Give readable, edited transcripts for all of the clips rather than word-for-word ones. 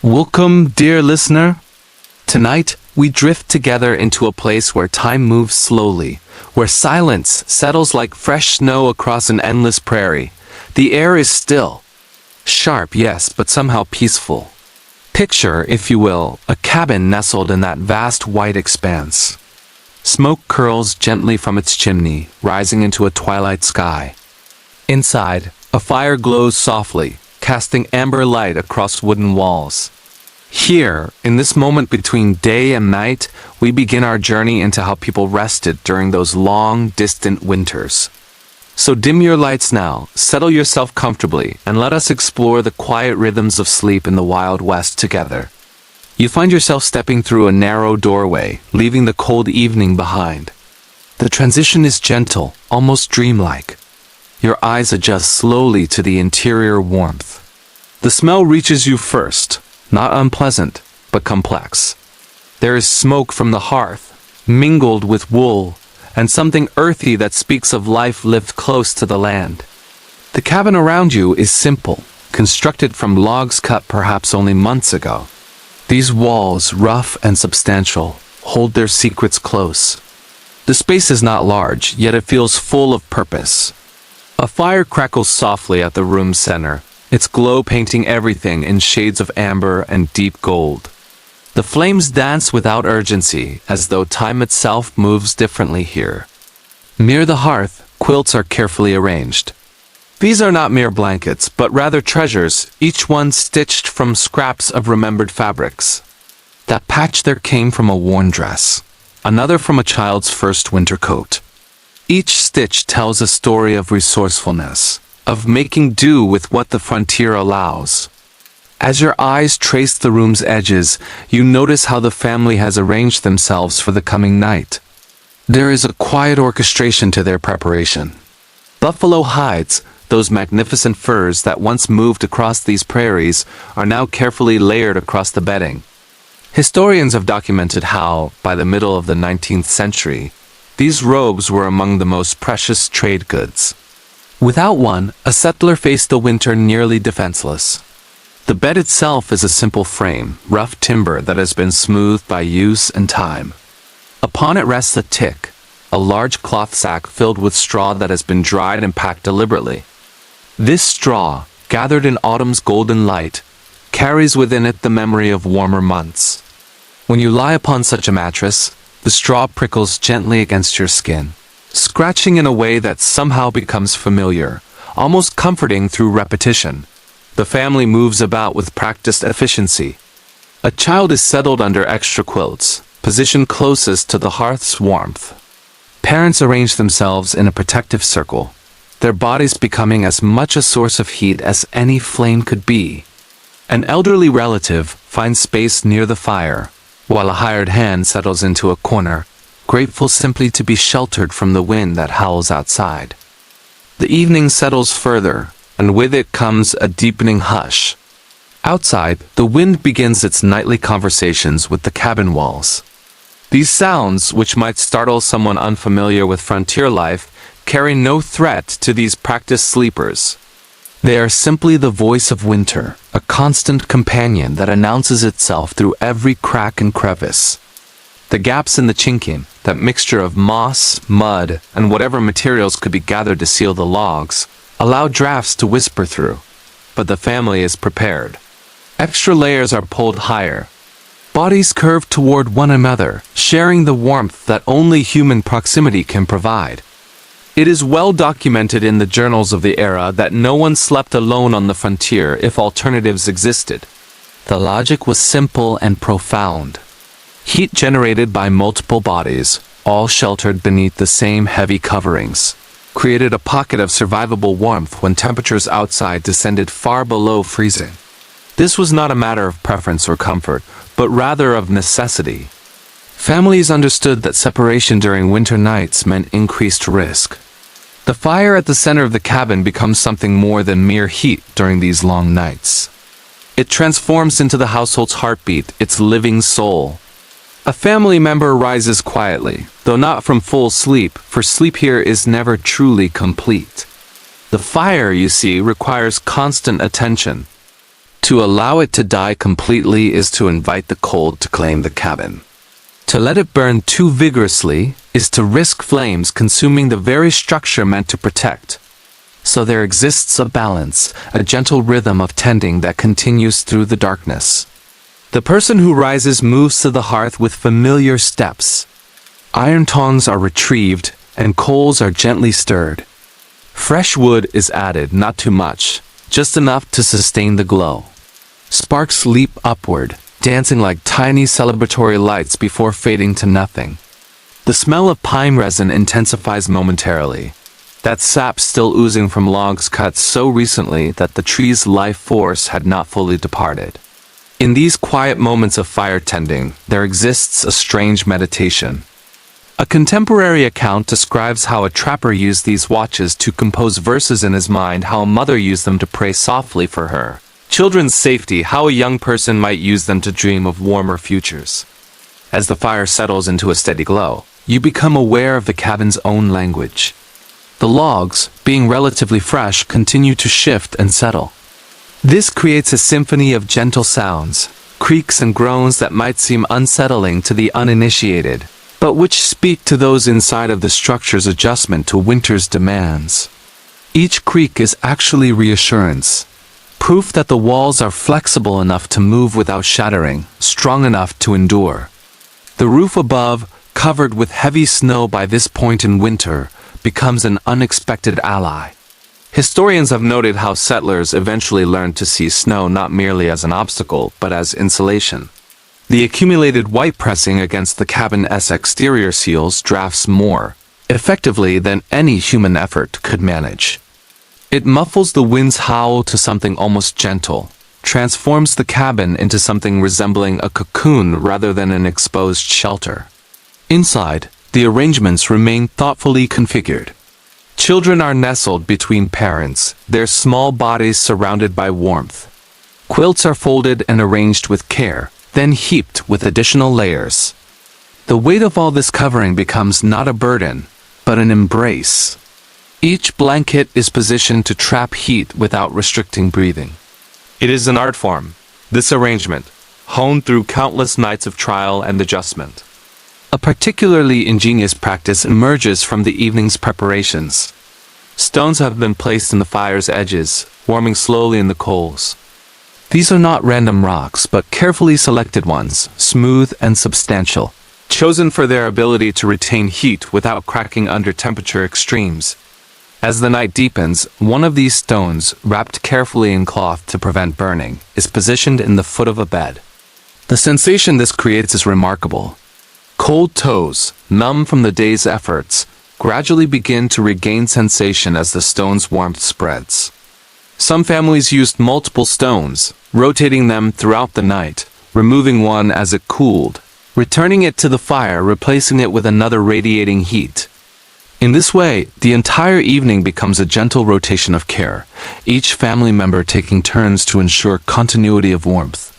Welcome, dear listener. Tonight, we drift together into a place where time moves slowly, where silence settles like fresh snow across an endless prairie. The air is still. Sharp, yes, but somehow peaceful. Picture, if you will, a cabin nestled in that vast white expanse. Smoke curls gently from its chimney, rising into a twilight sky. Inside, a fire glows softly, casting amber light across wooden walls. Here, in this moment between day and night, we begin our journey into how people rested during those long, distant winters. So dim your lights now, settle yourself comfortably, and let us explore the quiet rhythms of sleep in the Wild West together. You find yourself stepping through a narrow doorway, leaving the cold evening behind. The transition is gentle, almost dreamlike. Your eyes adjust slowly to the interior warmth. The smell reaches you first, not unpleasant, but complex. There is smoke from the hearth, mingled with wool, and something earthy that speaks of life lived close to the land. The cabin around you is simple, constructed from logs cut perhaps only months ago. These walls, rough and substantial, hold their secrets close. The space is not large, yet it feels full of purpose. A fire crackles softly at the room's center, its glow painting everything in shades of amber and deep gold. The flames dance without urgency, as though time itself moves differently here. Near the hearth, quilts are carefully arranged. These are not mere blankets, but rather treasures, each one stitched from scraps of remembered fabrics. That patch there came from a worn dress, another from a child's first winter coat. Each stitch tells a story of resourcefulness, of making do with what the frontier allows. As your eyes trace the room's edges, you notice how the family has arranged themselves for the coming night. There is a quiet orchestration to their preparation. Buffalo hides, those magnificent furs that once moved across these prairies, are now carefully layered across the bedding. Historians have documented how, by the middle of the 19th century, these robes were among the most precious trade goods. Without one, a settler faced the winter nearly defenseless. The bed itself is a simple frame, rough timber that has been smoothed by use and time. Upon it rests a tick, a large cloth sack filled with straw that has been dried and packed deliberately. This straw, gathered in autumn's golden light, carries within it the memory of warmer months. When you lie upon such a mattress, the straw prickles gently against your skin, scratching in a way that somehow becomes familiar, almost comforting through repetition. The family moves about with practiced efficiency. A child is settled under extra quilts, positioned closest to the hearth's warmth. Parents arrange themselves in a protective circle, their bodies becoming as much a source of heat as any flame could be. An elderly relative finds space near the fire, while a hired hand settles into a corner, grateful simply to be sheltered from the wind that howls outside. The evening settles further, and with it comes a deepening hush. Outside, the wind begins its nightly conversations with the cabin walls. These sounds, which might startle someone unfamiliar with frontier life, carry no threat to these practiced sleepers. They are simply the voice of winter, a constant companion that announces itself through every crack and crevice. The gaps in the chinking, that mixture of moss, mud, and whatever materials could be gathered to seal the logs, allow drafts to whisper through. But the family is prepared. Extra layers are pulled higher. Bodies curve toward one another, sharing the warmth that only human proximity can provide. It is well documented in the journals of the era that no one slept alone on the frontier if alternatives existed. The logic was simple and profound. Heat generated by multiple bodies, all sheltered beneath the same heavy coverings, created a pocket of survivable warmth when temperatures outside descended far below freezing. This was not a matter of preference or comfort, but rather of necessity. Families understood that separation during winter nights meant increased risk. The fire at the center of the cabin becomes something more than mere heat during these long nights. It transforms into the household's heartbeat, its living soul. A family member rises quietly, though not from full sleep, for sleep here is never truly complete. The fire, you see, requires constant attention. To allow it to die completely is to invite the cold to claim the cabin. To let it burn too vigorously is to risk flames consuming the very structure meant to protect. So there exists a balance, a gentle rhythm of tending that continues through the darkness. The person who rises moves to the hearth with familiar steps. Iron tongs are retrieved, and coals are gently stirred. Fresh wood is added, not too much, just enough to sustain the glow. Sparks leap upward, dancing like tiny celebratory lights before fading to nothing. The smell of pine resin intensifies momentarily. That sap still oozing from logs cut so recently that the tree's life force had not fully departed. In these quiet moments of fire tending, there exists a strange meditation. A contemporary account describes how a trapper used these watches to compose verses in his mind, how a mother used them to pray softly for her children's safety, how a young person might use them to dream of warmer futures. As the fire settles into a steady glow, you become aware of the cabin's own language. The logs, being relatively fresh, continue to shift and settle. This creates a symphony of gentle sounds, creaks and groans that might seem unsettling to the uninitiated, but which speak to those inside of the structure's adjustment to winter's demands. Each creak is actually reassurance, proof that the walls are flexible enough to move without shattering, strong enough to endure. The roof above, covered with heavy snow by this point in winter, becomes an unexpected ally. Historians have noted how settlers eventually learned to see snow not merely as an obstacle, but as insulation. The accumulated white pressing against the cabin's exterior seals drafts more effectively than any human effort could manage. It muffles the wind's howl to something almost gentle, transforms the cabin into something resembling a cocoon rather than an exposed shelter. Inside, the arrangements remain thoughtfully configured. Children are nestled between parents, their small bodies surrounded by warmth. Quilts are folded and arranged with care, then heaped with additional layers. The weight of all this covering becomes not a burden, but an embrace. Each blanket is positioned to trap heat without restricting breathing. It is an art form, this arrangement, honed through countless nights of trial and adjustment. A particularly ingenious practice emerges from the evening's preparations. Stones have been placed in the fire's edges, warming slowly in the coals. These are not random rocks, but carefully selected ones, smooth and substantial, chosen for their ability to retain heat without cracking under temperature extremes. As the night deepens, one of these stones, wrapped carefully in cloth to prevent burning, is positioned in the foot of a bed. The sensation this creates is remarkable. Cold toes, numb from the day's efforts, gradually begin to regain sensation as the stone's warmth spreads. Some families used multiple stones, rotating them throughout the night, removing one as it cooled, returning it to the fire, replacing it with another radiating heat. In this way, the entire evening becomes a gentle rotation of care, each family member taking turns to ensure continuity of warmth.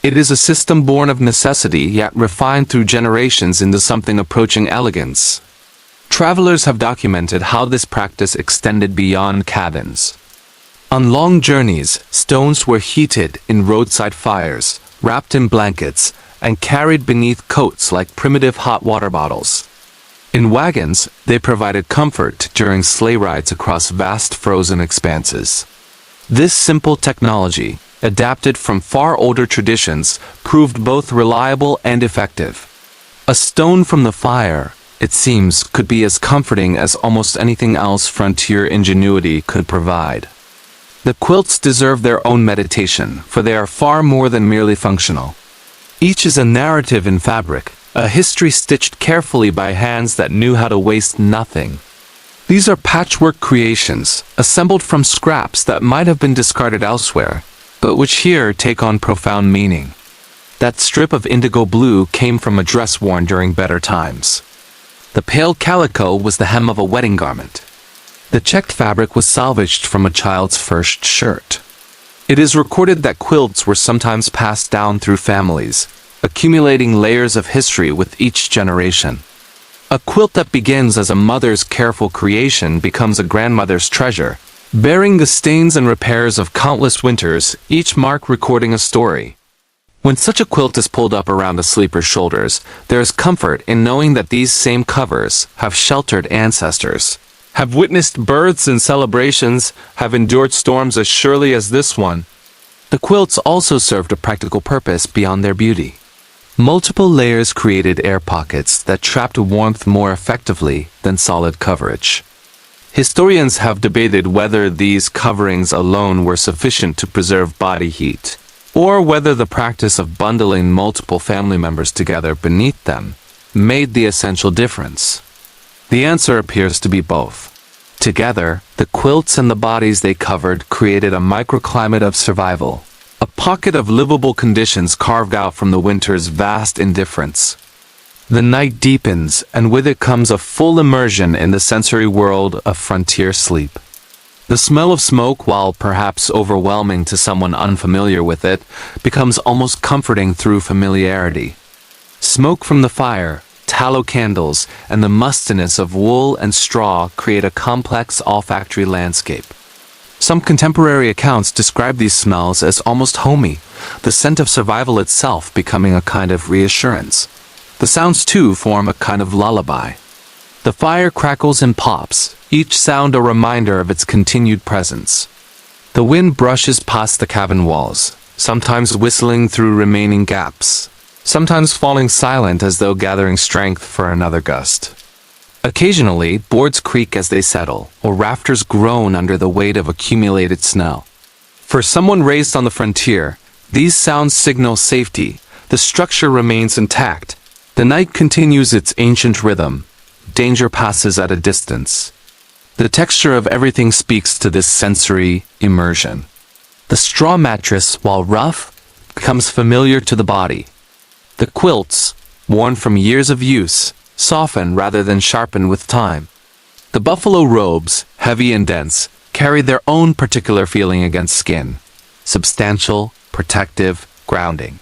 It is a system born of necessity yet refined through generations into something approaching elegance. Travelers have documented how this practice extended beyond cabins. On long journeys, stones were heated in roadside fires, wrapped in blankets, and carried beneath coats like primitive hot water bottles. In wagons, they provided comfort during sleigh rides across vast frozen expanses. This simple technology, adapted from far older traditions, proved both reliable and effective. A stone from the fire, it seems, could be as comforting as almost anything else frontier ingenuity could provide. The quilts deserve their own meditation, for they are far more than merely functional. Each is a narrative in fabric, a history stitched carefully by hands that knew how to waste nothing. These are patchwork creations, assembled from scraps that might have been discarded elsewhere, but which here take on profound meaning. That strip of indigo blue came from a dress worn during better times. The pale calico was the hem of a wedding garment. The checked fabric was salvaged from a child's first shirt. It is recorded that quilts were sometimes passed down through families, accumulating layers of history with each generation. A quilt that begins as a mother's careful creation becomes a grandmother's treasure, bearing the stains and repairs of countless winters, each mark recording a story. When such a quilt is pulled up around a sleeper's shoulders, there is comfort in knowing that these same covers have sheltered ancestors, have witnessed births and celebrations, have endured storms as surely as this one. The quilts also served a practical purpose beyond their beauty. Multiple layers created air pockets that trapped warmth more effectively than solid coverage. Historians have debated whether these coverings alone were sufficient to preserve body heat, or whether the practice of bundling multiple family members together beneath them made the essential difference. The answer appears to be both. Together, the quilts and the bodies they covered created a microclimate of survival, a pocket of livable conditions carved out from the winter's vast indifference. The night deepens, and with it comes a full immersion in the sensory world of frontier sleep. The smell of smoke, while perhaps overwhelming to someone unfamiliar with it, becomes almost comforting through familiarity. Smoke from the fire, tallow candles, and the mustiness of wool and straw create a complex olfactory landscape. Some contemporary accounts describe these smells as almost homey, the scent of survival itself becoming a kind of reassurance. The sounds too form a kind of lullaby. The fire crackles and pops, each sound a reminder of its continued presence. The wind brushes past the cabin walls, sometimes whistling through remaining gaps, sometimes falling silent as though gathering strength for another gust. Occasionally, boards creak as they settle, or rafters groan under the weight of accumulated snow. For someone raised on the frontier, these sounds signal safety. The structure remains intact. The night continues its ancient rhythm. Danger passes at a distance. The texture of everything speaks to this sensory immersion. The straw mattress, while rough, becomes familiar to the body. The quilts, worn from years of use, soften rather than sharpen with time. The buffalo robes, heavy and dense, carry their own particular feeling against skin. Substantial, protective, grounding.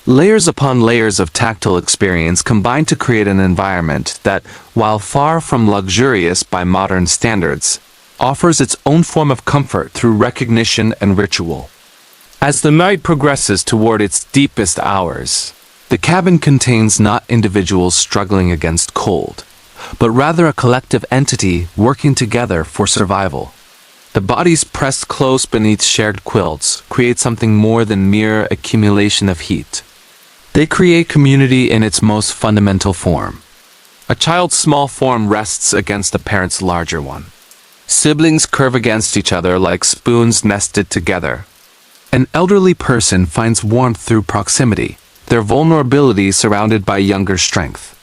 Layers upon layers of tactile experience combine to create an environment that, while far from luxurious by modern standards, offers its own form of comfort through recognition and ritual. As the night progresses toward its deepest hours, the cabin contains not individuals struggling against cold, but rather a collective entity working together for survival. The bodies pressed close beneath shared quilts create something more than mere accumulation of heat. They create community in its most fundamental form. A child's small form rests against a parent's larger one. Siblings curve against each other like spoons nested together. An elderly person finds warmth through proximity, their vulnerability surrounded by younger strength.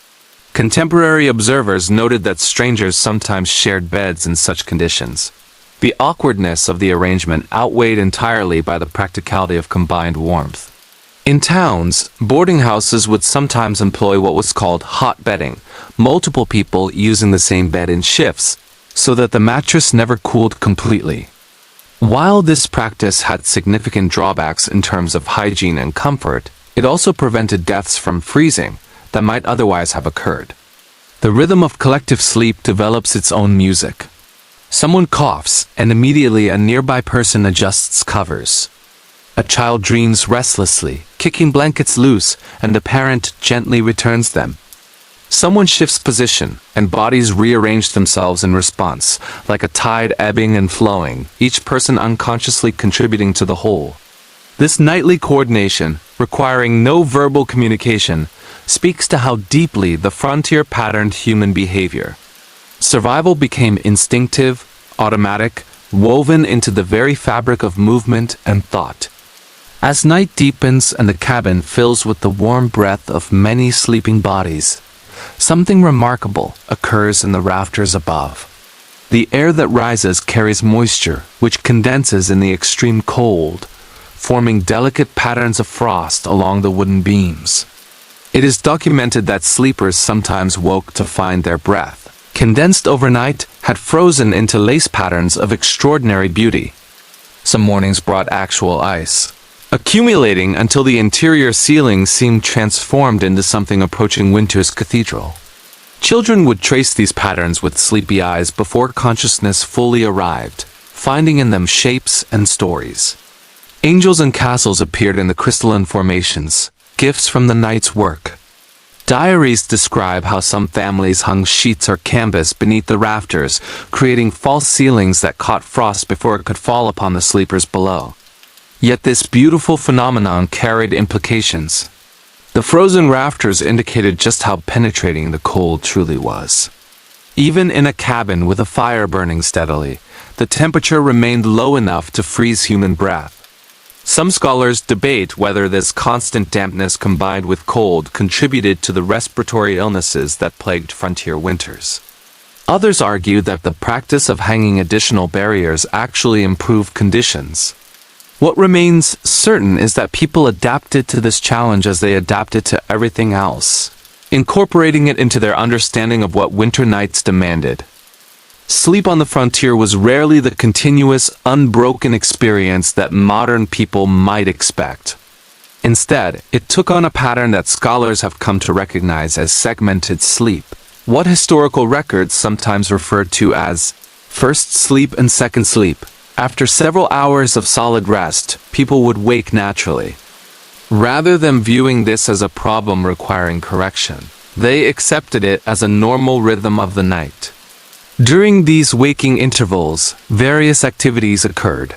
Contemporary observers noted that strangers sometimes shared beds in such conditions. The awkwardness of the arrangement outweighed entirely by the practicality of combined warmth. In towns, boarding houses would sometimes employ what was called hot bedding, multiple people using the same bed in shifts, so that the mattress never cooled completely. While this practice had significant drawbacks in terms of hygiene and comfort, it also prevented deaths from freezing that might otherwise have occurred. The rhythm of collective sleep develops its own music. Someone coughs, and immediately a nearby person adjusts covers. A child dreams restlessly, kicking blankets loose, and the parent gently returns them. Someone shifts position, and bodies rearrange themselves in response, like a tide ebbing and flowing, each person unconsciously contributing to the whole. This nightly coordination, requiring no verbal communication, speaks to how deeply the frontier patterned human behavior. Survival became instinctive, automatic, woven into the very fabric of movement and thought. As night deepens and the cabin fills with the warm breath of many sleeping bodies, something remarkable occurs in the rafters above. The air that rises carries moisture, which condenses in the extreme cold, forming delicate patterns of frost along the wooden beams. It is documented that sleepers sometimes woke to find their breath, condensed overnight, had frozen into lace patterns of extraordinary beauty. Some mornings brought actual ice, accumulating until the interior ceiling seemed transformed into something approaching winter's cathedral. Children would trace these patterns with sleepy eyes before consciousness fully arrived, finding in them shapes and stories. Angels and castles appeared in the crystalline formations, gifts from the night's work. Diaries describe how some families hung sheets or canvas beneath the rafters, creating false ceilings that caught frost before it could fall upon the sleepers below. Yet this beautiful phenomenon carried implications. The frozen rafters indicated just how penetrating the cold truly was. Even in a cabin with a fire burning steadily, the temperature remained low enough to freeze human breath. Some scholars debate whether this constant dampness combined with cold contributed to the respiratory illnesses that plagued frontier winters. Others argue that the practice of hanging additional barriers actually improved conditions. What remains certain is that people adapted to this challenge as they adapted to everything else, incorporating it into their understanding of what winter nights demanded. Sleep on the frontier was rarely the continuous, unbroken experience that modern people might expect. Instead, it took on a pattern that scholars have come to recognize as segmented sleep, what historical records sometimes refer to as first sleep and second sleep. After several hours of solid rest, people would wake naturally. Rather than viewing this as a problem requiring correction, they accepted it as a normal rhythm of the night. During these waking intervals, various activities occurred.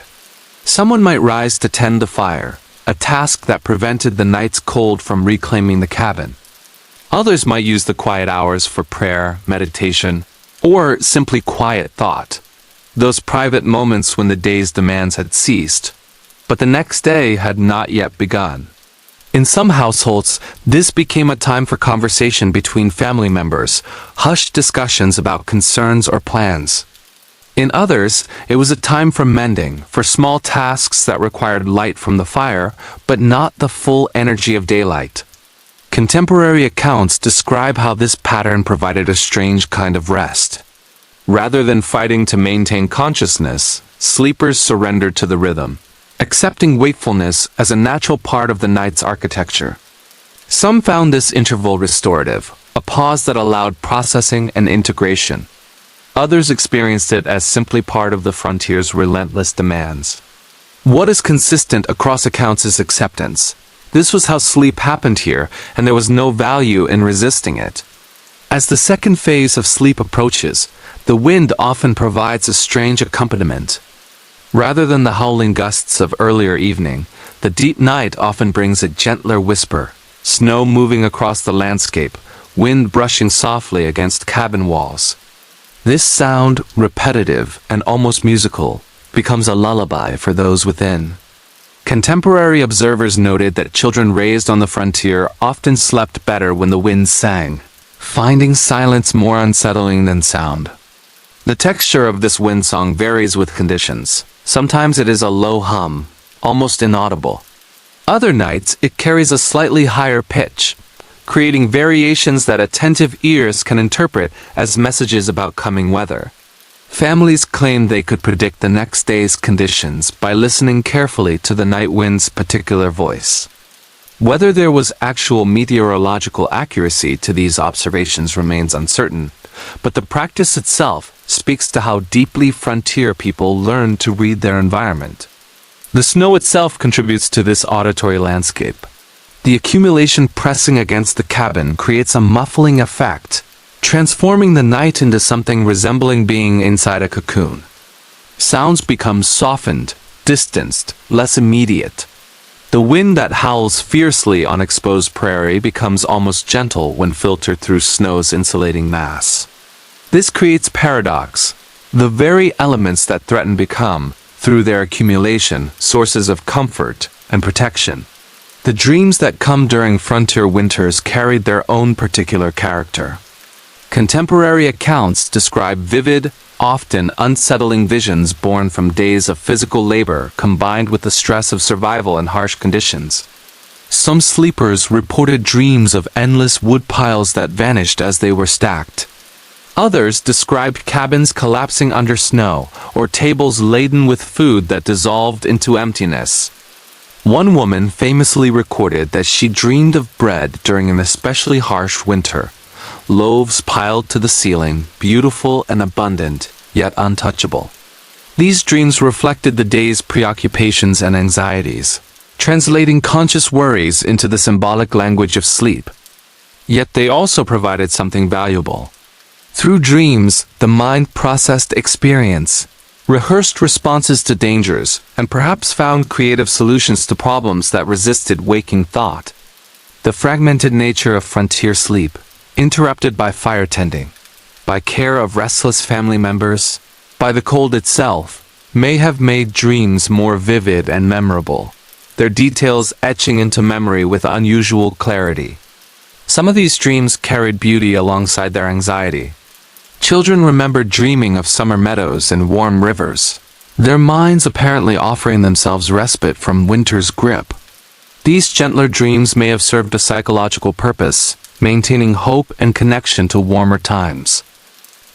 Someone might rise to tend the fire, a task that prevented the night's cold from reclaiming the cabin. Others might use the quiet hours for prayer, meditation, or simply quiet thought, those private moments when the day's demands had ceased, but the next day had not yet begun. In some households, this became a time for conversation between family members, hushed discussions about concerns or plans. In others, it was a time for mending, for small tasks that required light from the fire, but not the full energy of daylight. Contemporary accounts describe how this pattern provided a strange kind of rest. Rather than fighting to maintain consciousness, sleepers surrendered to the rhythm, accepting wakefulness as a natural part of the night's architecture. Some found this interval restorative, a pause that allowed processing and integration. Others experienced it as simply part of the frontier's relentless demands. What is consistent across accounts is acceptance. This was how sleep happened here, and there was no value in resisting it. As the second phase of sleep approaches, the wind often provides a strange accompaniment. Rather than the howling gusts of earlier evening, the deep night often brings a gentler whisper, snow moving across the landscape, wind brushing softly against cabin walls. This sound, repetitive and almost musical, becomes a lullaby for those within. Contemporary observers noted that children raised on the frontier often slept better when the wind sang, finding silence more unsettling than sound. The texture of this wind song varies with conditions. Sometimes it is a low hum, almost inaudible. Other nights, it carries a slightly higher pitch, creating variations that attentive ears can interpret as messages about coming weather. Families claimed they could predict the next day's conditions by listening carefully to the night wind's particular voice. Whether there was actual meteorological accuracy to these observations remains uncertain, but the practice itself speaks to how deeply frontier people learned to read their environment. The snow itself contributes to this auditory landscape. The accumulation pressing against the cabin creates a muffling effect, transforming the night into something resembling being inside a cocoon. Sounds become softened, distanced, less immediate. The wind that howls fiercely on exposed prairie becomes almost gentle when filtered through snow's insulating mass. This creates paradox. The very elements that threaten become, through their accumulation, sources of comfort and protection. The dreams that come during frontier winters carried their own particular character. Contemporary accounts describe vivid, often unsettling visions born from days of physical labor combined with the stress of survival in harsh conditions. Some sleepers reported dreams of endless wood piles that vanished as they were stacked. Others described cabins collapsing under snow, or tables laden with food that dissolved into emptiness. One woman famously recorded that she dreamed of bread during an especially harsh winter. Loaves piled to the ceiling, beautiful and abundant, yet untouchable. These dreams reflected the day's preoccupations and anxieties, translating conscious worries into the symbolic language of sleep. Yet they also provided something valuable. Through dreams, the mind processed experience, rehearsed responses to dangers, and perhaps found creative solutions to problems that resisted waking thought. The fragmented nature of frontier sleep, interrupted by fire tending, by care of restless family members, by the cold itself, may have made dreams more vivid and memorable, their details etching into memory with unusual clarity. Some of these dreams carried beauty alongside their anxiety. Children remembered dreaming of summer meadows and warm rivers, their minds apparently offering themselves respite from winter's grip. These gentler dreams may have served a psychological purpose, maintaining hope and connection to warmer times.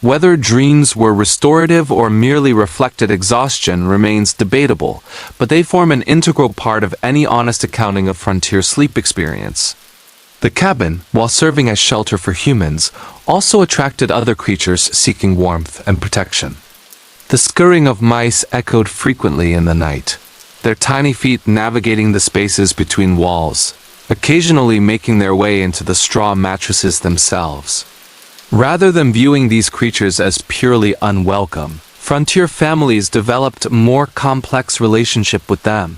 Whether dreams were restorative or merely reflected exhaustion remains debatable, but they form an integral part of any honest accounting of frontier sleep experience. The cabin, while serving as shelter for humans, also attracted other creatures seeking warmth and protection. The scurrying of mice echoed frequently in the night, their tiny feet navigating the spaces between walls, occasionally making their way into the straw mattresses themselves. Rather than viewing these creatures as purely unwelcome, frontier families developed a more complex relationship with them.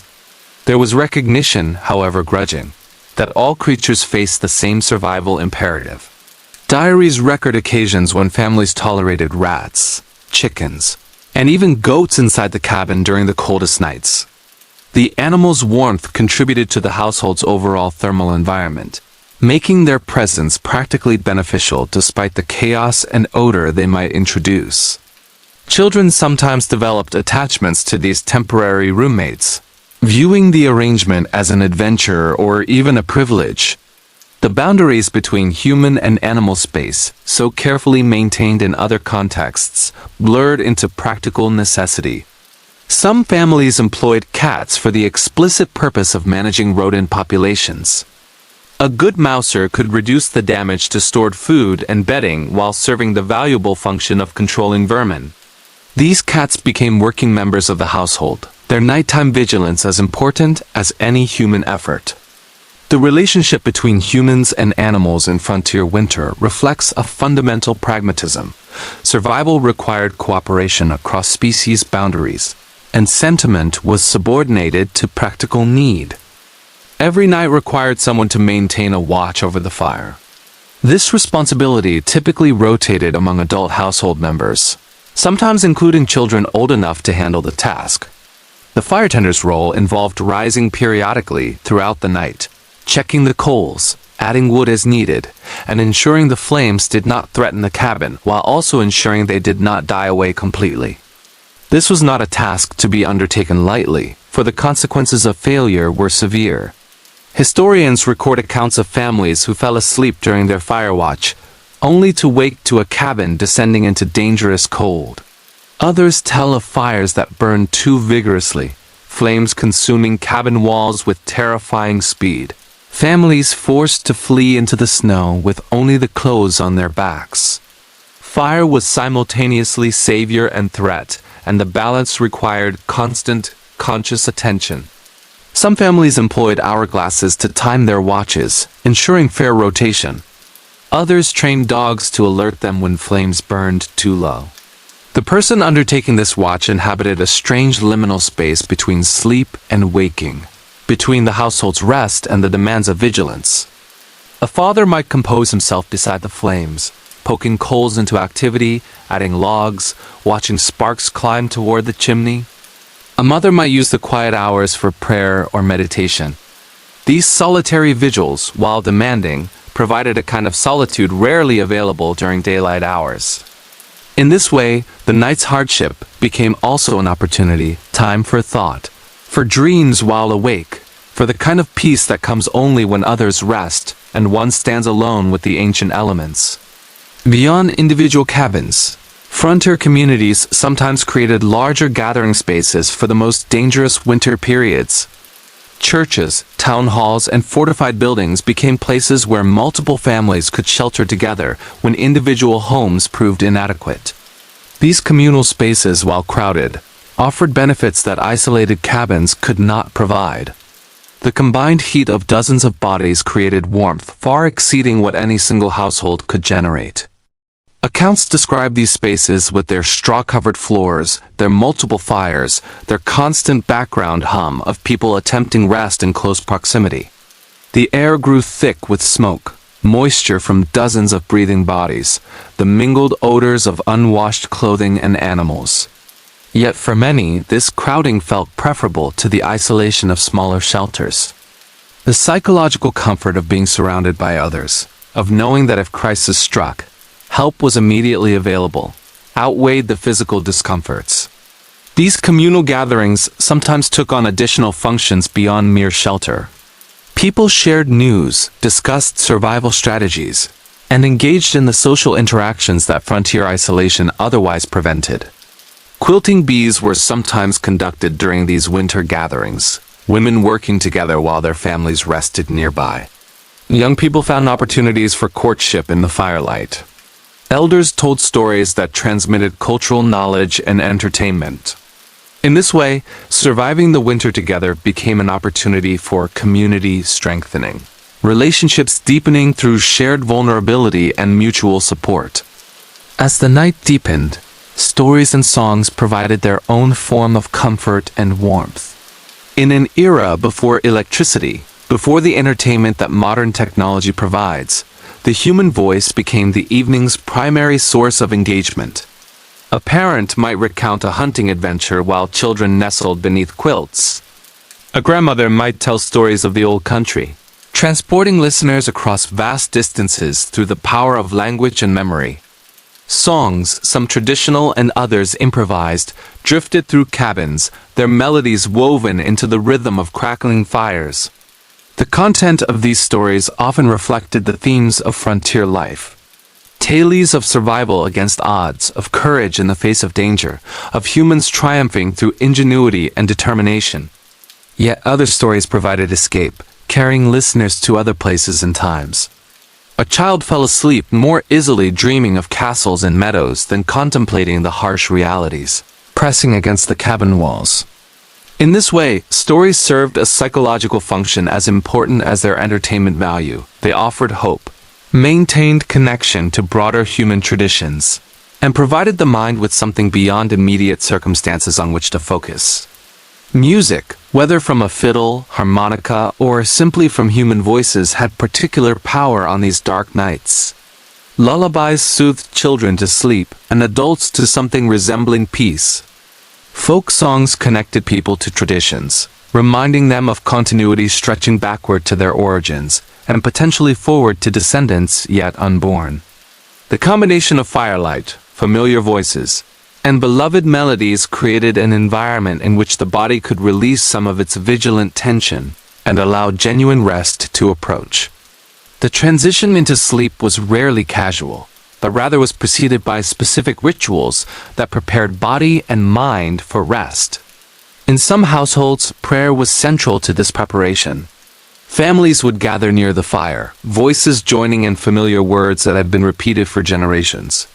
There was recognition, however grudging, that all creatures face the same survival imperative. Diaries record occasions when families tolerated rats, chickens, and even goats inside the cabin during the coldest nights. The animals' warmth contributed to the household's overall thermal environment, making their presence practically beneficial despite the chaos and odor they might introduce. Children sometimes developed attachments to these temporary roommates, viewing the arrangement as an adventure or even a privilege. The boundaries between human and animal space, so carefully maintained in other contexts, blurred into practical necessity. Some families employed cats for the explicit purpose of managing rodent populations. A good mouser could reduce the damage to stored food and bedding while serving the valuable function of controlling vermin. These cats became working members of the household, their nighttime vigilance as important as any human effort. The relationship between humans and animals in frontier winter reflects a fundamental pragmatism. Survival required cooperation across species boundaries, and sentiment was subordinated to practical need. Every night required someone to maintain a watch over the fire. This responsibility typically rotated among adult household members, sometimes including children old enough to handle the task. The firetender's role involved rising periodically throughout the night, checking the coals, adding wood as needed, and ensuring the flames did not threaten the cabin while also ensuring they did not die away completely. This was not a task to be undertaken lightly, for the consequences of failure were severe. Historians record accounts of families who fell asleep during their fire watch, only to wake to a cabin descending into dangerous cold. Others tell of fires that burned too vigorously, flames consuming cabin walls with terrifying speed. Families forced to flee into the snow with only the clothes on their backs. Fire was simultaneously savior and threat, and the balance required constant, conscious attention. Some families employed hourglasses to time their watches, ensuring fair rotation. Others trained dogs to alert them when flames burned too low. The person undertaking this watch inhabited a strange liminal space between sleep and waking, between the household's rest and the demands of vigilance. A father might compose himself beside the flames, poking coals into activity, adding logs, watching sparks climb toward the chimney. A mother might use the quiet hours for prayer or meditation. These solitary vigils, while demanding, provided a kind of solitude rarely available during daylight hours. In this way, the night's hardship became also an opportunity, time for thought, for dreams while awake, for the kind of peace that comes only when others rest and one stands alone with the ancient elements. Beyond individual cabins, frontier communities sometimes created larger gathering spaces for the most dangerous winter periods. Churches, town halls, and fortified buildings became places where multiple families could shelter together when individual homes proved inadequate. These communal spaces, while crowded, offered benefits that isolated cabins could not provide. The combined heat of dozens of bodies created warmth far exceeding what any single household could generate. Accounts describe these spaces with their straw-covered floors, their multiple fires, their constant background hum of people attempting rest in close proximity. The air grew thick with smoke, moisture from dozens of breathing bodies, the mingled odors of unwashed clothing and animals. Yet for many, this crowding felt preferable to the isolation of smaller shelters. The psychological comfort of being surrounded by others, of knowing that if crisis struck, help was immediately available, outweighed the physical discomforts. These communal gatherings sometimes took on additional functions beyond mere shelter. People shared news, discussed survival strategies, and engaged in the social interactions that frontier isolation otherwise prevented. Quilting bees were sometimes conducted during these winter gatherings, women working together while their families rested nearby. Young people found opportunities for courtship in the firelight. Elders told stories that transmitted cultural knowledge and entertainment. In this way, surviving the winter together became an opportunity for community strengthening, relationships deepening through shared vulnerability and mutual support. As the night deepened, stories and songs provided their own form of comfort and warmth. In an era before electricity, before the entertainment that modern technology provides, the human voice became the evening's primary source of engagement. A parent might recount a hunting adventure while children nestled beneath quilts. A grandmother might tell stories of the old country, transporting listeners across vast distances through the power of language and memory. Songs, some traditional and others improvised, drifted through cabins, their melodies woven into the rhythm of crackling fires. The content of these stories often reflected the themes of frontier life. Tales of survival against odds, of courage in the face of danger, of humans triumphing through ingenuity and determination. Yet other stories provided escape, carrying listeners to other places and times. A child fell asleep more easily dreaming of castles and meadows than contemplating the harsh realities, pressing against the cabin walls. In this way, stories served a psychological function as important as their entertainment value. They offered hope, maintained connection to broader human traditions, and provided the mind with something beyond immediate circumstances on which to focus. Music, whether from a fiddle, harmonica, or simply from human voices, had particular power on these dark nights. Lullabies soothed children to sleep, and adults to something resembling peace. Folk songs connected people to traditions, reminding them of continuity stretching backward to their origins, and potentially forward to descendants yet unborn. The combination of firelight, familiar voices, and beloved melodies created an environment in which the body could release some of its vigilant tension and allow genuine rest to approach. The transition into sleep was rarely casual, but rather was preceded by specific rituals that prepared body and mind for rest. In some households, prayer was central to this preparation. Families would gather near the fire, voices joining in familiar words that had been repeated for generations.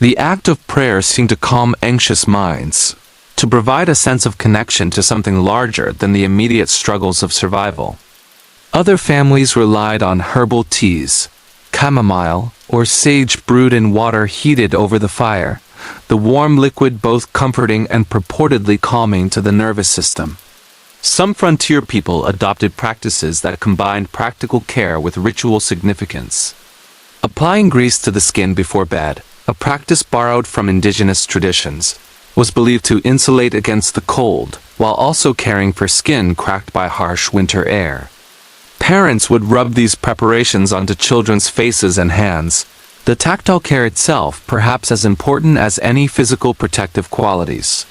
The act of prayer seemed to calm anxious minds, to provide a sense of connection to something larger than the immediate struggles of survival. Other families relied on herbal teas, chamomile, or sage brewed in water heated over the fire, the warm liquid both comforting and purportedly calming to the nervous system. Some frontier people adopted practices that combined practical care with ritual significance. Applying grease to the skin before bed, a practice borrowed from ingenious traditions, was believed to insulate against the cold, while also caring for skin cracked by harsh winter air. Parents would rub these preparations onto children's faces and hands, the tactile care itself perhaps as important as any physical protective qualities.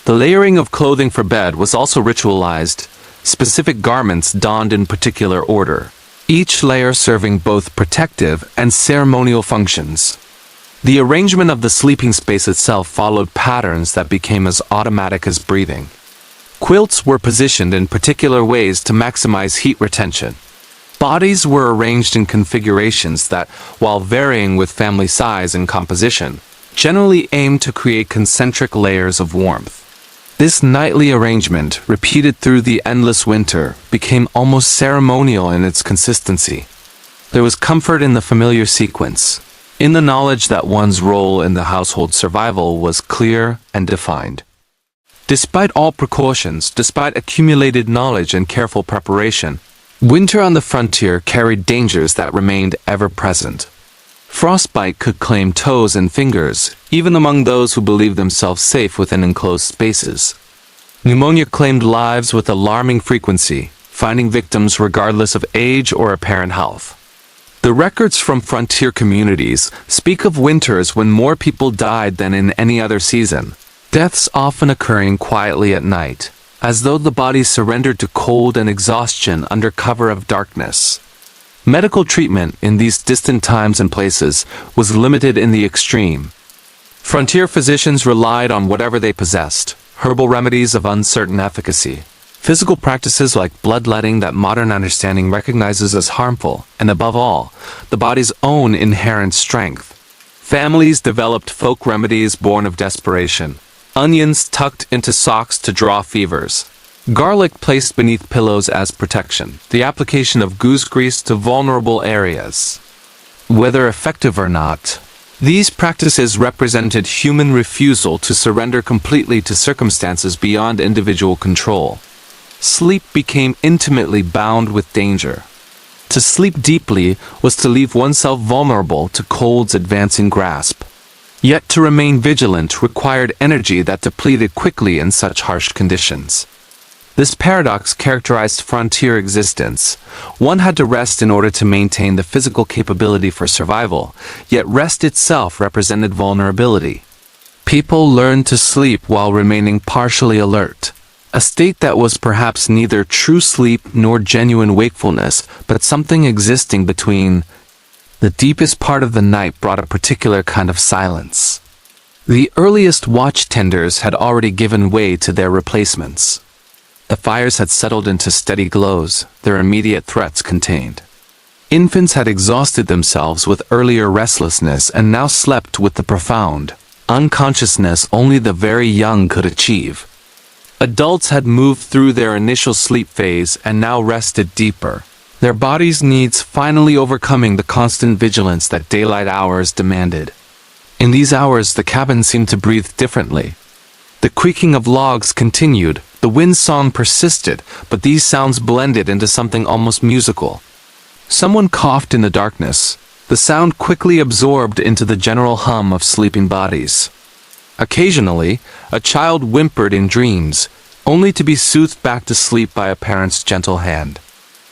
The layering of clothing for bed was also ritualized, specific garments donned in particular order, each layer serving both protective and ceremonial functions. The arrangement of the sleeping space itself followed patterns that became as automatic as breathing. Quilts were positioned in particular ways to maximize heat retention. Bodies were arranged in configurations that, while varying with family size and composition, generally aimed to create concentric layers of warmth. This nightly arrangement, repeated through the endless winter, became almost ceremonial in its consistency. There was comfort in the familiar sequence, in the knowledge that one's role in the household survival was clear and defined. Despite all precautions, despite accumulated knowledge and careful preparation, winter on the frontier carried dangers that remained ever present. Frostbite could claim toes and fingers, even among those who believed themselves safe within enclosed spaces. Pneumonia claimed lives with alarming frequency, finding victims regardless of age or apparent health. The records from frontier communities speak of winters when more people died than in any other season, deaths often occurring quietly at night, as though the body surrendered to cold and exhaustion under cover of darkness. Medical treatment in these distant times and places was limited in the extreme. Frontier physicians relied on whatever they possessed, herbal remedies of uncertain efficacy, physical practices like bloodletting that modern understanding recognizes as harmful, and above all, the body's own inherent strength. Families developed folk remedies born of desperation. Onions tucked into socks to draw fevers. Garlic placed beneath pillows as protection. The application of goose grease to vulnerable areas. Whether effective or not, these practices represented human refusal to surrender completely to circumstances beyond individual control. Sleep became intimately bound with danger. To sleep deeply was to leave oneself vulnerable to cold's advancing grasp. Yet to remain vigilant required energy that depleted quickly in such harsh conditions. This paradox characterized frontier existence. One had to rest in order to maintain the physical capability for survival, yet rest itself represented vulnerability. People learned to sleep while remaining partially alert, a state that was perhaps neither true sleep nor genuine wakefulness, but something existing between. The deepest part of the night brought a particular kind of silence. The earliest watchtenders had already given way to their replacements. The fires had settled into steady glows, their immediate threats contained. Infants had exhausted themselves with earlier restlessness and now slept with the profound unconsciousness only the very young could achieve. Adults had moved through their initial sleep phase and now rested deeper, their bodies' needs finally overcoming the constant vigilance that daylight hours demanded. In these hours, the cabin seemed to breathe differently. The creaking of logs continued, the wind song persisted, but these sounds blended into something almost musical. Someone coughed in the darkness, the sound quickly absorbed into the general hum of sleeping bodies. Occasionally, a child whimpered in dreams, only to be soothed back to sleep by a parent's gentle hand.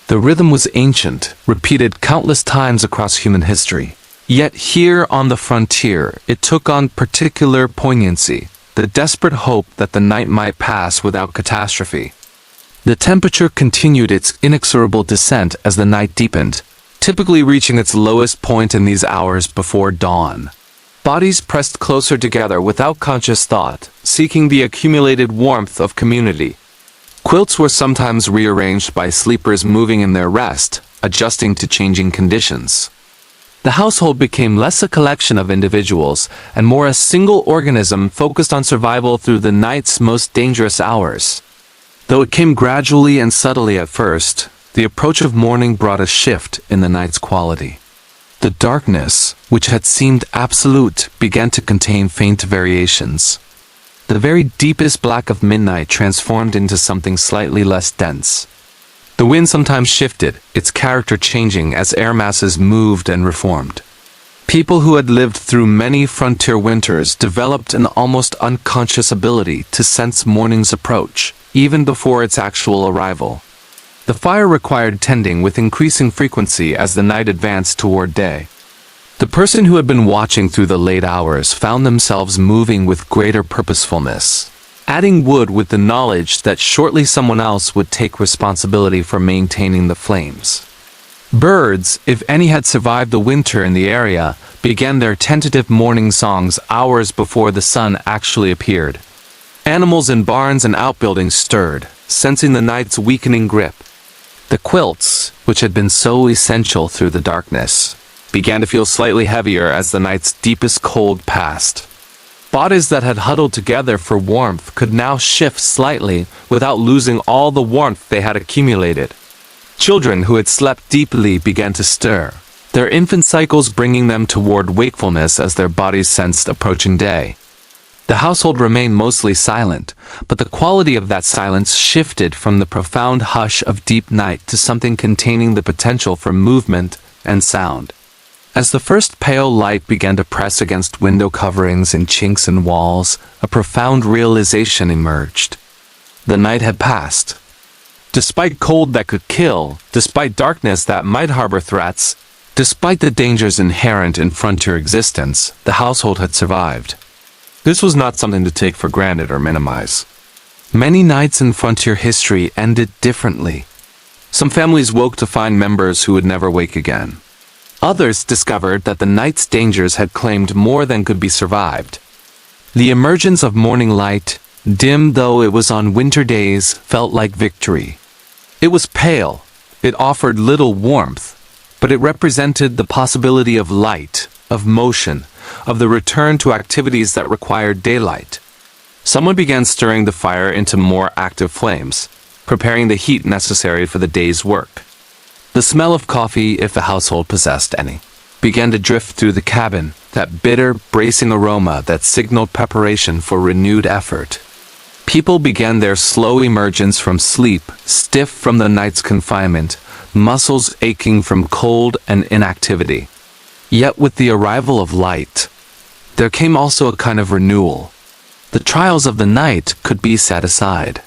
The rhythm was ancient, repeated countless times across human history. Yet here on the frontier, it took on particular poignancy, the desperate hope that the night might pass without catastrophe. The temperature continued its inexorable descent as the night deepened, typically reaching its lowest point in these hours before dawn. Bodies pressed closer together without conscious thought, seeking the accumulated warmth of community. Quilts were sometimes rearranged by sleepers moving in their rest, adjusting to changing conditions. The household became less a collection of individuals and more a single organism focused on survival through the night's most dangerous hours. Though it came gradually and subtly at first, the approach of morning brought a shift in the night's quality. The darkness, which had seemed absolute, began to contain faint variations. The very deepest black of midnight transformed into something slightly less dense. The wind sometimes shifted, its character changing as air masses moved and reformed. People who had lived through many frontier winters developed an almost unconscious ability to sense morning's approach, even before its actual arrival. The fire required tending with increasing frequency as the night advanced toward day. The person who had been watching through the late hours found themselves moving with greater purposefulness, adding wood with the knowledge that shortly someone else would take responsibility for maintaining the flames. Birds, if any had survived the winter in the area, began their tentative morning songs hours before the sun actually appeared. Animals in barns and outbuildings stirred, sensing the night's weakening grip. The quilts, which had been so essential through the darkness, began to feel slightly heavier as the night's deepest cold passed. Bodies that had huddled together for warmth could now shift slightly without losing all the warmth they had accumulated. Children who had slept deeply began to stir, their infant cycles bringing them toward wakefulness as their bodies sensed approaching day. The household remained mostly silent, but the quality of that silence shifted from the profound hush of deep night to something containing the potential for movement and sound. As the first pale light began to press against window coverings and chinks in walls, a profound realization emerged. The night had passed. Despite cold that could kill, despite darkness that might harbor threats, despite the dangers inherent in frontier existence, the household had survived. This was not something to take for granted or minimize. Many nights in frontier history ended differently. Some families woke to find members who would never wake again. Others discovered that the night's dangers had claimed more than could be survived. The emergence of morning light, dim though it was on winter days, felt like victory. It was pale, it offered little warmth, but it represented the possibility of light, of motion, of the return to activities that required daylight. Someone began stirring the fire into more active flames, preparing the heat necessary for the day's work. The smell of coffee, if the household possessed any, began to drift through the cabin, that bitter, bracing aroma that signaled preparation for renewed effort. People began their slow emergence from sleep, stiff from the night's confinement, muscles aching from cold and inactivity. Yet with the arrival of light, there came also a kind of renewal. The trials of the night could be set aside.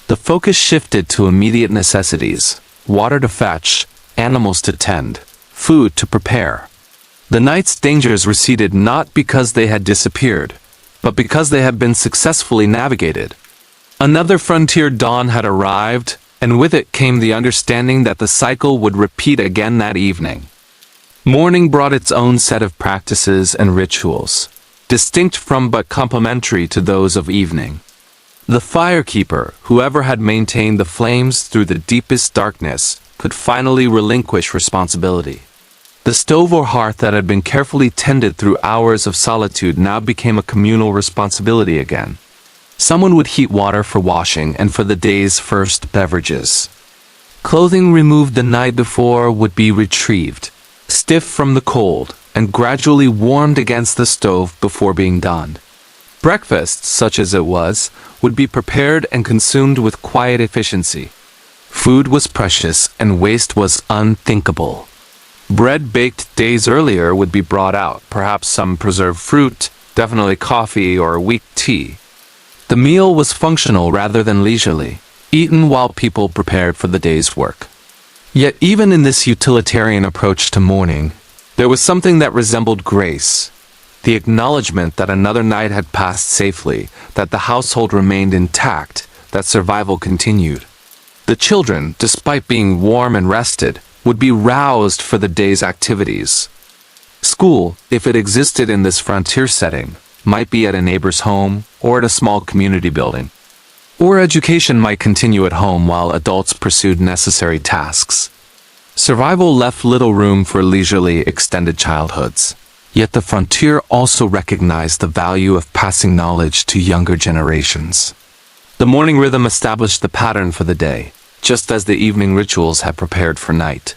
The focus shifted to immediate necessities: water to fetch, animals to tend, food to prepare. The night's dangers receded not because they had disappeared, but because they had been successfully navigated. Another frontier dawn had arrived, and with it came the understanding that the cycle would repeat again that evening. Morning brought its own set of practices and rituals, distinct from but complementary to those of evening. The firekeeper, whoever had maintained the flames through the deepest darkness, could finally relinquish responsibility. The stove or hearth that had been carefully tended through hours of solitude now became a communal responsibility again. Someone would heat water for washing and for the day's first beverages. Clothing removed the night before would be retrieved, stiff from the cold, and gradually warmed against the stove before being donned. Breakfast, such as it was, would be prepared and consumed with quiet efficiency. Food was precious and waste was unthinkable. Bread baked days earlier would be brought out, perhaps some preserved fruit, definitely coffee or weak tea. The meal was functional rather than leisurely, eaten while people prepared for the day's work. Yet even in this utilitarian approach to morning, there was something that resembled grace. The acknowledgement that another night had passed safely, that the household remained intact, that survival continued. The children, despite being warm and rested, would be roused for the day's activities. School, if it existed in this frontier setting, might be at a neighbor's home or at a small community building. Or education might continue at home while adults pursued necessary tasks. Survival left little room for leisurely extended childhoods. Yet the frontier also recognized the value of passing knowledge to younger generations. The morning rhythm established the pattern for the day, just as the evening rituals had prepared for night.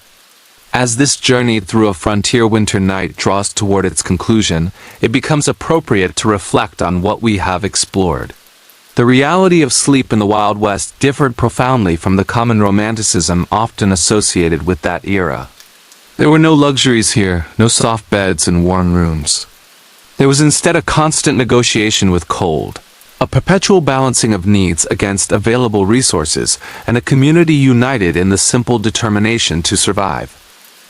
As this journey through a frontier winter night draws toward its conclusion, it becomes appropriate to reflect on what we have explored. The reality of sleep in the Wild West differed profoundly from the common romanticism often associated with that era. There were no luxuries here, no soft beds and warm rooms. There was instead a constant negotiation with cold, a perpetual balancing of needs against available resources, and a community united in the simple determination to survive.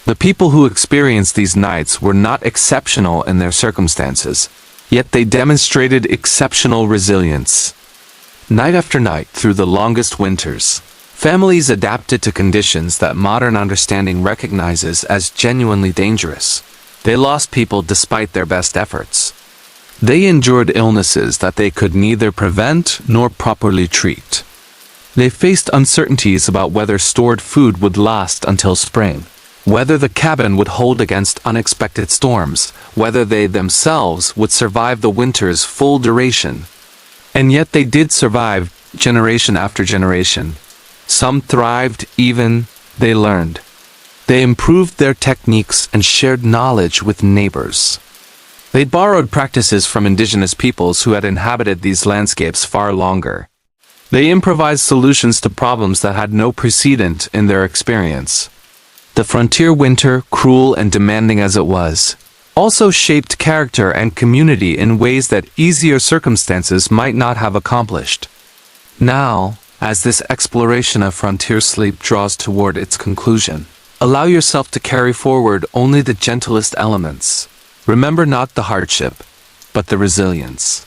The people who experienced these nights were not exceptional in their circumstances, yet they demonstrated exceptional resilience. Night after night, through the longest winters, families adapted to conditions that modern understanding recognizes as genuinely dangerous. They lost people despite their best efforts. They endured illnesses that they could neither prevent nor properly treat. They faced uncertainties about whether stored food would last until spring. whether the cabin would hold against unexpected storms, whether they themselves would survive the winter's full duration. And yet they did survive generation after generation. Some thrived, even they learned. They improved their techniques and shared knowledge with neighbors. They borrowed practices from indigenous peoples who had inhabited these landscapes far longer. They improvised solutions to problems that had no precedent in their experience. The frontier winter, cruel and demanding as it was, also shaped character and community in ways that easier circumstances might not have accomplished. Now, as this exploration of frontier sleep draws toward its conclusion, allow yourself to carry forward only the gentlest elements. Remember not the hardship, but the resilience.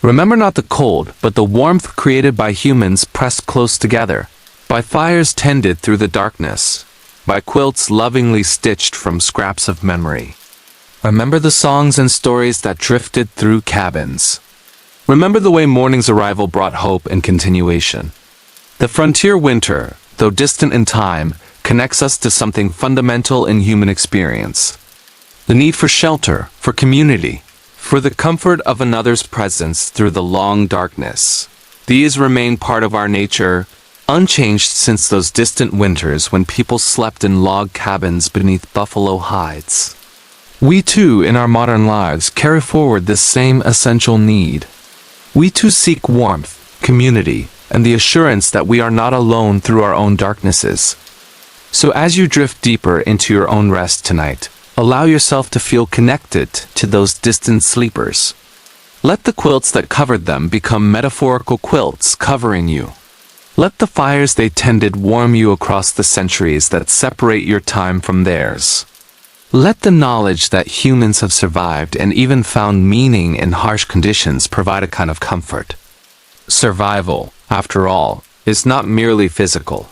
Remember not the cold, but the warmth created by humans pressed close together, by fires tended through the darkness, by quilts lovingly stitched from scraps of memory. Remember the songs and stories that drifted through cabins. Remember the way morning's arrival brought hope and continuation. The frontier winter, though distant in time, connects us to something fundamental in human experience. The need for shelter, for community, for the comfort of another's presence through the long darkness. These remain part of our nature, unchanged since those distant winters when people slept in log cabins beneath buffalo hides. We too, in our modern lives, carry forward this same essential need. We too seek warmth, community, and the assurance that we are not alone through our own darknesses. So as you drift deeper into your own rest tonight, allow yourself to feel connected to those distant sleepers. Let the quilts that covered them become metaphorical quilts covering you. Let the fires they tended warm you across the centuries that separate your time from theirs. Let the knowledge that humans have survived and even found meaning in harsh conditions provide a kind of comfort. Survival, after all, is not merely physical.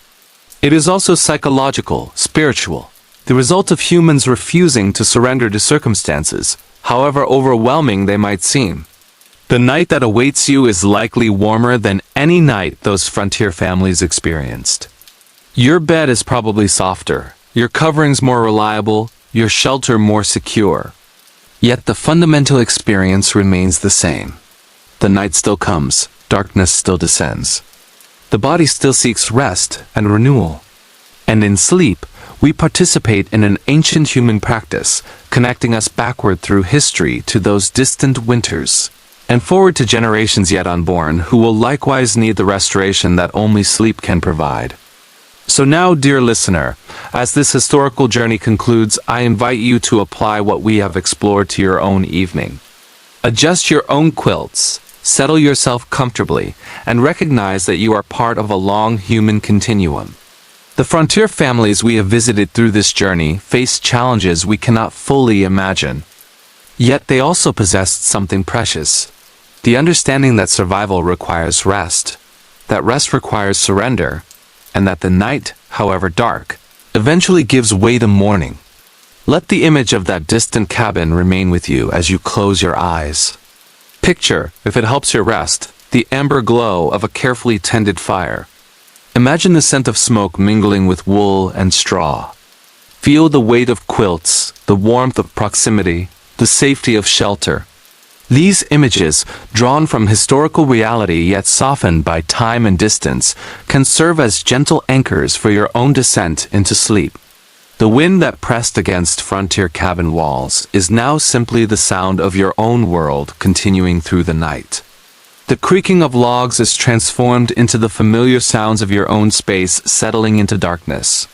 It is also psychological, spiritual, the result of humans refusing to surrender to circumstances, however overwhelming they might seem. The night that awaits you is likely warmer than any night those frontier families experienced. Your bed is probably softer, your coverings more reliable, your shelter more secure. Yet the fundamental experience remains the same. The night still comes, darkness still descends. The body still seeks rest and renewal. And in sleep, we participate in an ancient human practice, connecting us backward through history to those distant winters, and forward to generations yet unborn who will likewise need the restoration that only sleep can provide. So now, dear listener, as this historical journey concludes, I invite you to apply what we have explored to your own evening. Adjust your own quilts, settle yourself comfortably, and recognize that you are part of a long human continuum. The frontier families we have visited through this journey face challenges we cannot fully imagine. Yet they also possessed something precious. The understanding that survival requires rest, that rest requires surrender, and that the night, however dark, eventually gives way to morning. Let the image of that distant cabin remain with you as you close your eyes. Picture, if it helps your rest, the amber glow of a carefully tended fire. Imagine the scent of smoke mingling with wool and straw. Feel the weight of quilts, the warmth of proximity, the safety of shelter. These images, drawn from historical reality yet softened by time and distance, can serve as gentle anchors for your own descent into sleep. The wind that pressed against frontier cabin walls is now simply the sound of your own world continuing through the night. The creaking of logs is transformed into the familiar sounds of your own space settling into darkness.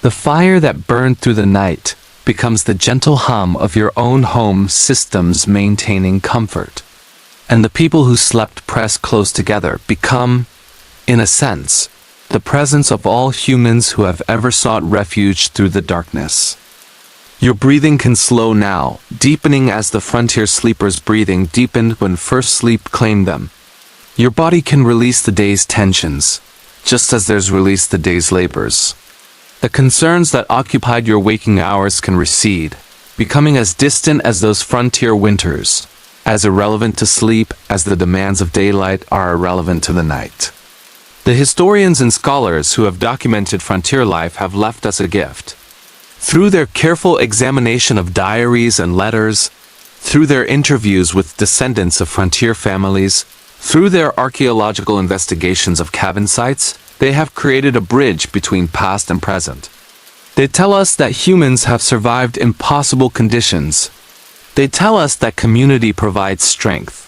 The fire that burned through the night becomes the gentle hum of your own home systems maintaining comfort. And the people who slept pressed close together become, in a sense, the presence of all humans who have ever sought refuge through the darkness. Your breathing can slow now, deepening as the frontier sleepers' breathing deepened when first sleep claimed them. Your body can release the day's tensions, just as there's released the day's labors. The concerns that occupied your waking hours can recede, becoming as distant as those frontier winters, as irrelevant to sleep as the demands of daylight are irrelevant to the night. The historians and scholars who have documented frontier life have left us a gift. Through their careful examination of diaries and letters, through their interviews with descendants of frontier families, through their archaeological investigations of cabin sites, they have created a bridge between past and present. They tell us that humans have survived impossible conditions. They tell us that community provides strength.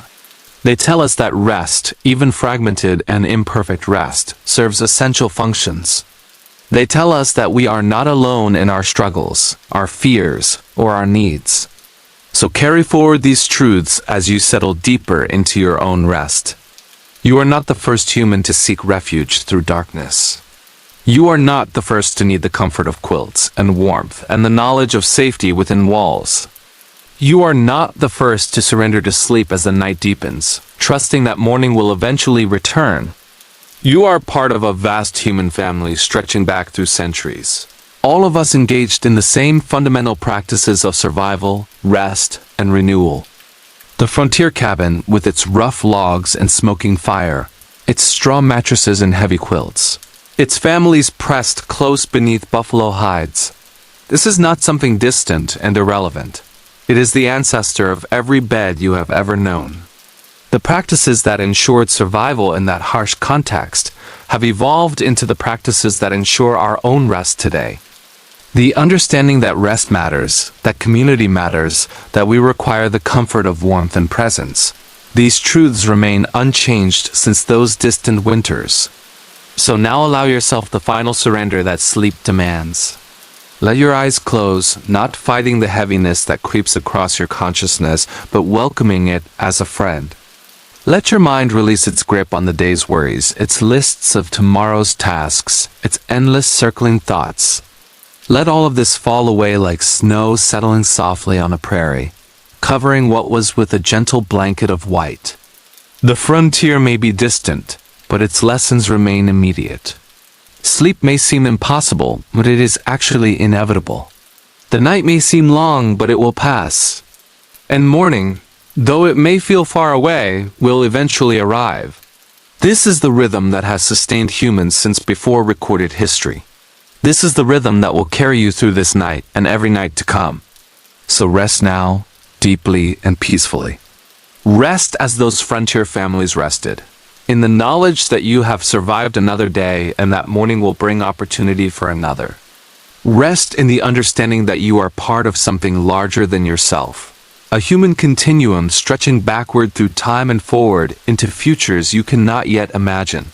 They tell us that rest, even fragmented and imperfect rest, serves essential functions. They tell us that we are not alone in our struggles, our fears, or our needs. So carry forward these truths as you settle deeper into your own rest. You are not the first human to seek refuge through darkness. You are not the first to need the comfort of quilts and warmth and the knowledge of safety within walls. You are not the first to surrender to sleep as the night deepens, trusting that morning will eventually return. You are part of a vast human family stretching back through centuries. All of us engaged in the same fundamental practices of survival, rest, and renewal. The frontier cabin, with its rough logs and smoking fire, its straw mattresses and heavy quilts, its families pressed close beneath buffalo hides. This is not something distant and irrelevant. It is the ancestor of every bed you have ever known. The practices that ensured survival in that harsh context have evolved into the practices that ensure our own rest today. The understanding that rest matters, that community matters, that we require the comfort of warmth and presence. These truths remain unchanged since those distant winters. So now allow yourself the final surrender that sleep demands. Let your eyes close, not fighting the heaviness that creeps across your consciousness, but welcoming it as a friend. Let your mind release its grip on the day's worries, its lists of tomorrow's tasks, its endless circling thoughts. Let all of this fall away like snow settling softly on a prairie, covering what was with a gentle blanket of white. The frontier may be distant, but its lessons remain immediate. Sleep may seem impossible, but it is actually inevitable. The night may seem long, but it will pass. And morning, though it may feel far away, will eventually arrive. This is the rhythm that has sustained humans since before recorded history. This is the rhythm that will carry you through this night and every night to come. So rest now, deeply and peacefully. Rest as those frontier families rested, in the knowledge that you have survived another day and that morning will bring opportunity for another. Rest in the understanding that you are part of something larger than yourself. A human continuum stretching backward through time and forward into futures you cannot yet imagine.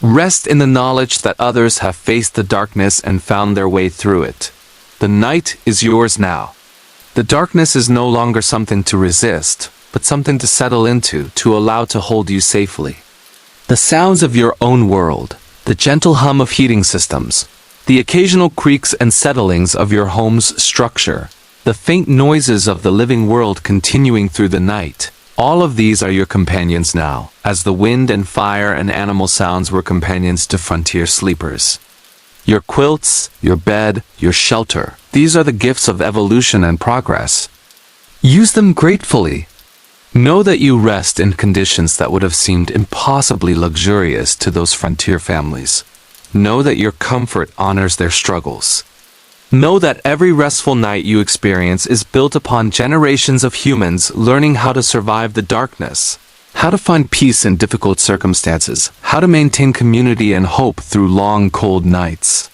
Rest in the knowledge that others have faced the darkness and found their way through it. The night is yours now. The darkness is no longer something to resist, but something to settle into, to allow to hold you safely. The sounds of your own world, the gentle hum of heating systems, the occasional creaks and settlings of your home's structure, the faint noises of the living world continuing through the night, all of these are your companions now, as the wind and fire and animal sounds were companions to frontier sleepers. Your quilts, your bed, your shelter, these are the gifts of evolution and progress. Use them gratefully. Know that you rest in conditions that would have seemed impossibly luxurious to those frontier families. Know that your comfort honors their struggles. Know that every restful night you experience is built upon generations of humans learning how to survive the darkness, how to find peace in difficult circumstances, how to maintain community and hope through long, cold nights.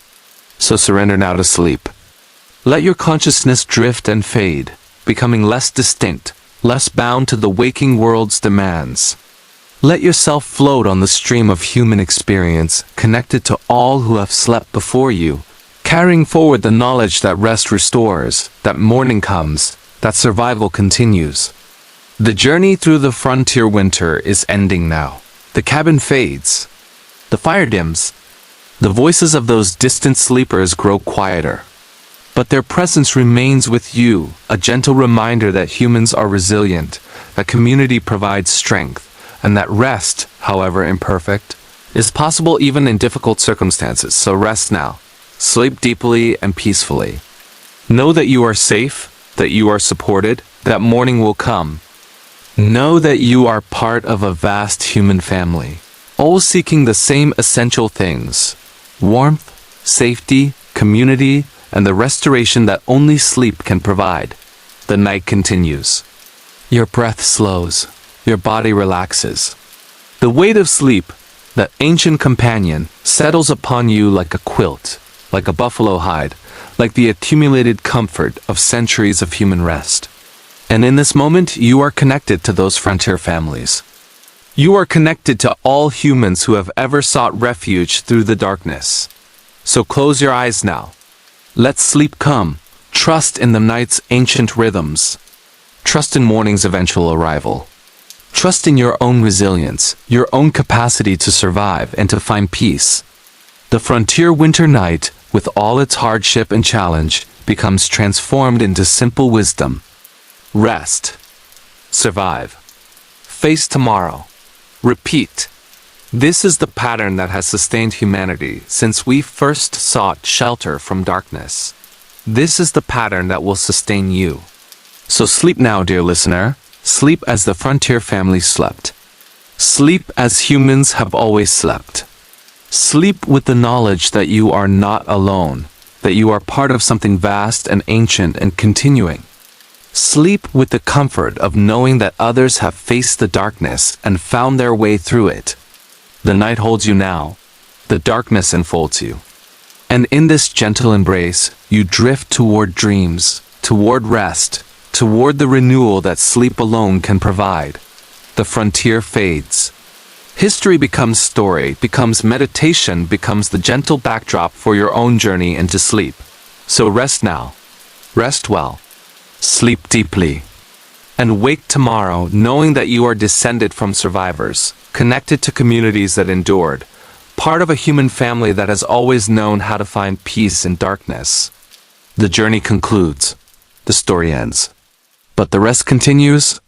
So surrender now to sleep. Let your consciousness drift and fade, becoming less distinct, less bound to the waking world's demands. Let yourself float on the stream of human experience, connected to all who have slept before you, carrying forward the knowledge that rest restores, that morning comes, that survival continues. The journey through the frontier winter is ending now. The cabin fades. The fire dims. The voices of those distant sleepers grow quieter. But their presence remains with you, a gentle reminder that humans are resilient, that community provides strength, and that rest, however imperfect, is possible even in difficult circumstances. So rest now. Sleep deeply and peacefully. Know that you are safe, that you are supported, that morning will come. Know that you are part of a vast human family, all seeking the same essential things: warmth, safety, community, and the restoration that only sleep can provide. The night continues. Your breath slows, your body relaxes. The weight of sleep, the ancient companion, settles upon you like a quilt, like a buffalo hide, like the accumulated comfort of centuries of human rest. And in this moment, you are connected to those frontier families. You are connected to all humans who have ever sought refuge through the darkness. So close your eyes now. Let sleep come. Trust in the night's ancient rhythms. Trust in morning's eventual arrival. Trust in your own resilience, your own capacity to survive and to find peace. The frontier winter night, with all its hardship and challenge, becomes transformed into simple wisdom. Rest. Survive. Face tomorrow. Repeat. This is the pattern that has sustained humanity since we first sought shelter from darkness. This is the pattern that will sustain you. So sleep now, dear listener. Sleep as the frontier family slept. Sleep as humans have always slept. Sleep with the knowledge that you are not alone, that you are part of something vast and ancient and continuing. Sleep with the comfort of knowing that others have faced the darkness and found their way through it. The night holds you now. The darkness enfolds you. And in this gentle embrace, you drift toward dreams, toward rest, toward the renewal that sleep alone can provide. The frontier fades. History becomes story, becomes meditation, becomes the gentle backdrop for your own journey into sleep. So rest now. Rest well. Sleep deeply. And wake tomorrow knowing that you are descended from survivors, connected to communities that endured, part of a human family that has always known how to find peace in darkness. The journey concludes. The story ends. But the rest continues.